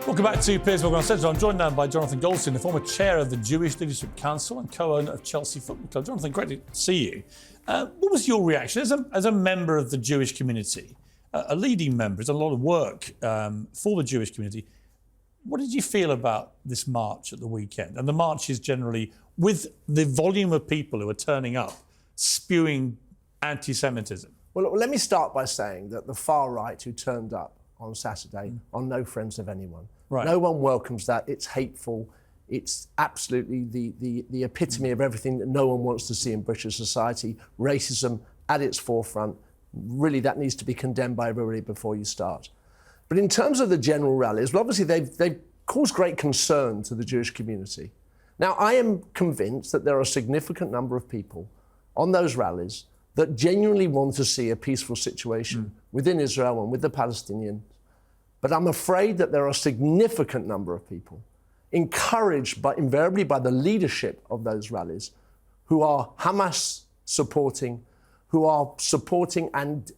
Welcome back to Piers Morgan on Central. I'm joined now by Jonathan Goldstein, the former chair of the Jewish Leadership Council and co-owner of Chelsea Football Club. Jonathan, great to see you. What was your reaction as a member of the Jewish community, a leading member, has done a lot of work for the Jewish community? What did you feel about this march at the weekend? And the marches generally, with the volume of people who are turning up, spewing anti-Semitism. Well, let me start by saying that the far right who turned up on Saturday are no friends of anyone. Right. No one welcomes that. It's hateful. It's absolutely the epitome of everything that no one wants to see in British society. Racism at its forefront. Really, that needs to be condemned by everybody before you start. But in terms of the general rallies, well, obviously they've caused great concern to the Jewish community. Now, I am convinced that there are a significant number of people on those rallies that genuinely want to see a peaceful situation within Israel and with the Palestinians. But I'm afraid that there are a significant number of people encouraged invariably by the leadership of those rallies who are Hamas supporting, who are supporting and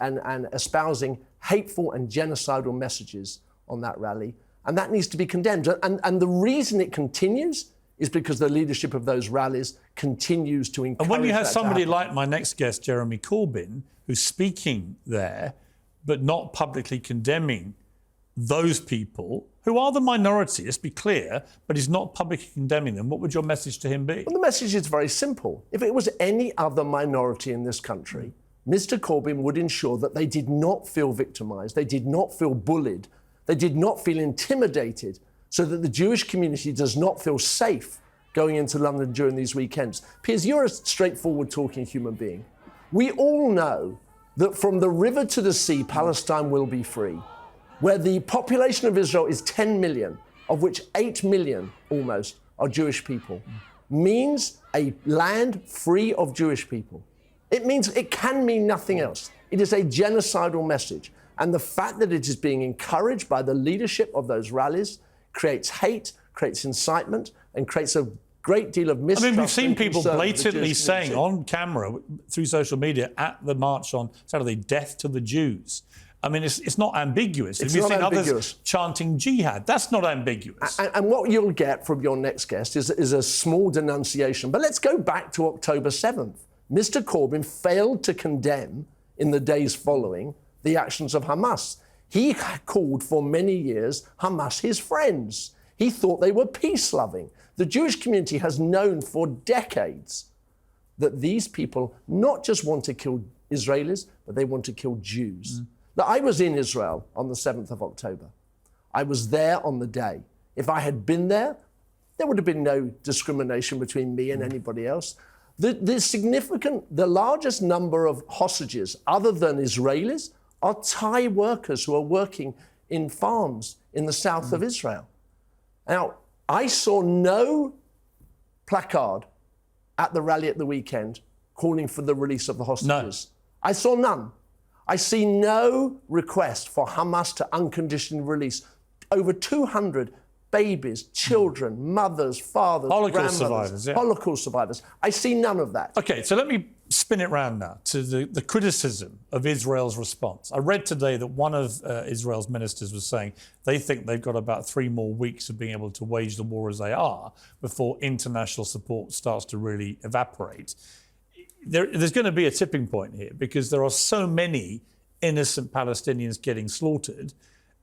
espousing hateful and genocidal messages on that rally. And that needs to be condemned. And the reason it continues is because the leadership of those rallies continues to encourage. And when you have that somebody like my next guest, Jeremy Corbyn, who's speaking there, but not publicly condemning those people, who are the minority, let's be clear, but he's not publicly condemning them, what would your message to him be? Well, the message is very simple. If it was any other minority in this country, Mr. Corbyn would ensure that they did not feel victimised, they did not feel bullied, they did not feel intimidated, so that the Jewish community does not feel safe going into London during these weekends. Piers, you're a straightforward talking human being. We all know that from the river to the sea, Palestine will be free, where the population of Israel is 10 million, of which 8 million almost are Jewish people, means a land free of Jewish people. It can mean nothing else. It is a genocidal message. And the fact that it is being encouraged by the leadership of those rallies creates hate, creates incitement, and creates a great deal of mistrust. I mean, we've seen people blatantly saying on camera, through social media, at the march on Saturday, death to the Jews. I mean, it's not ambiguous. It's We've not seen ambiguous. Others chanting jihad. That's not ambiguous. And what you'll get from your next guest is a small denunciation. But let's go back to October 7th. Mr. Corbyn failed to condemn, in the days following, the actions of Hamas. He called for many years Hamas his friends. He thought they were peace-loving. The Jewish community has known for decades that these people not just want to kill Israelis, but they want to kill Jews. Now, I was in Israel on the 7th of October. I was there on the day. If I had been there, there would have been no discrimination between me and anybody else. The largest number of hostages, other than Israelis, are Thai workers who are working in farms in the south of Israel. Now, I saw no placard at the rally at the weekend calling for the release of the hostages. No. I saw none. I see no request for Hamas to unconditionally release over 200 babies, children, mothers, fathers, Holocaust survivors, yeah. Holocaust survivors. I see none of that. OK, so let me spin it round now to the criticism of Israel's response. I read today that one of Israel's ministers was saying they think they've got about 3 more weeks of being able to wage the war as they are before international support starts to really evaporate. There's going to be a tipping point here because there are so many innocent Palestinians getting slaughtered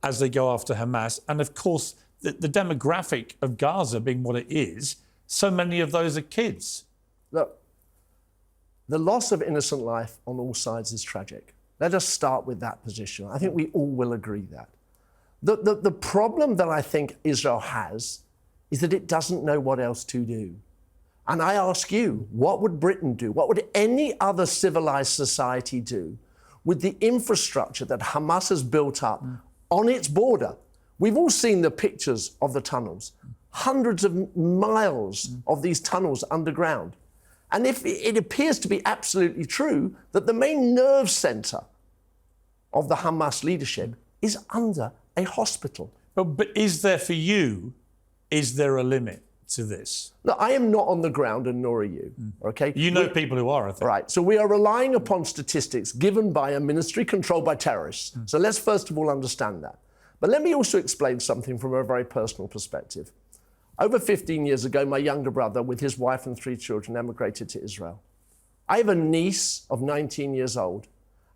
as they go after Hamas. And of course, the demographic of Gaza being what it is, so many of those are kids. Look, the loss of innocent life on all sides is tragic. Let us start with that position. I think we all will agree that. The problem that I think Israel has is that it doesn't know what else to do. And I ask you, what would Britain do? What would any other civilized society do with the infrastructure that Hamas has built up on its border? We've all seen the pictures of the tunnels, hundreds of miles of these tunnels underground. And if it appears to be absolutely true that the main nerve center of the Hamas leadership is under a hospital. But is there for you, is there a limit to this? Look, I am not on the ground and nor are you, OK? You know people who are, I think. Right, so we are relying upon statistics given by a ministry controlled by terrorists. So let's first of all understand that. But let me also explain something from a very personal perspective. Over 15 years ago, my younger brother, with his wife and 3 children, emigrated to Israel. I have a niece of 19 years old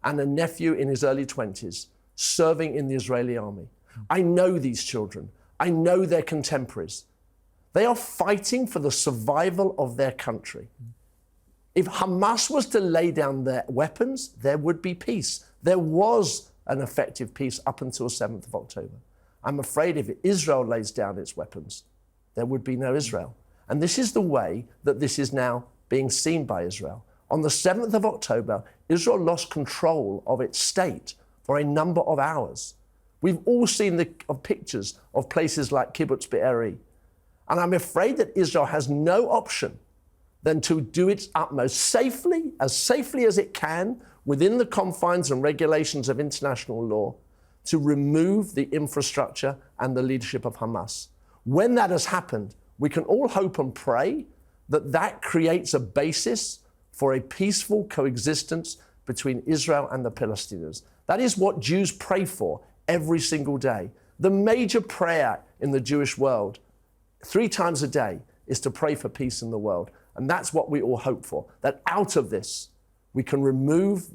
and a nephew in his early 20s serving in the Israeli army. I know these children. I know their contemporaries. They are fighting for the survival of their country. If Hamas was to lay down their weapons, there would be peace. There was an effective peace up until 7th of October. I'm afraid if Israel lays down its weapons, there would be no Israel. And this is the way that this is now being seen by Israel. On the 7th of October, Israel lost control of its state for a number of hours. We've all seen the pictures of places like Kibbutz Be'eri. And I'm afraid that Israel has no option than to do its utmost safely as it can, within the confines and regulations of international law, to remove the infrastructure and the leadership of Hamas. When that has happened, we can all hope and pray that that creates a basis for a peaceful coexistence between Israel and the Palestinians. That is what Jews pray for every single day. The major prayer in the Jewish world, 3 times a day, is to pray for peace in the world. And that's what we all hope for, that out of this, we can remove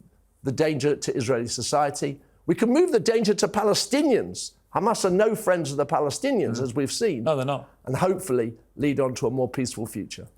the danger to Israeli society. We can move the danger to Palestinians. Hamas are no friends of the Palestinians, as we've seen. No, they're not. And hopefully lead on to a more peaceful future.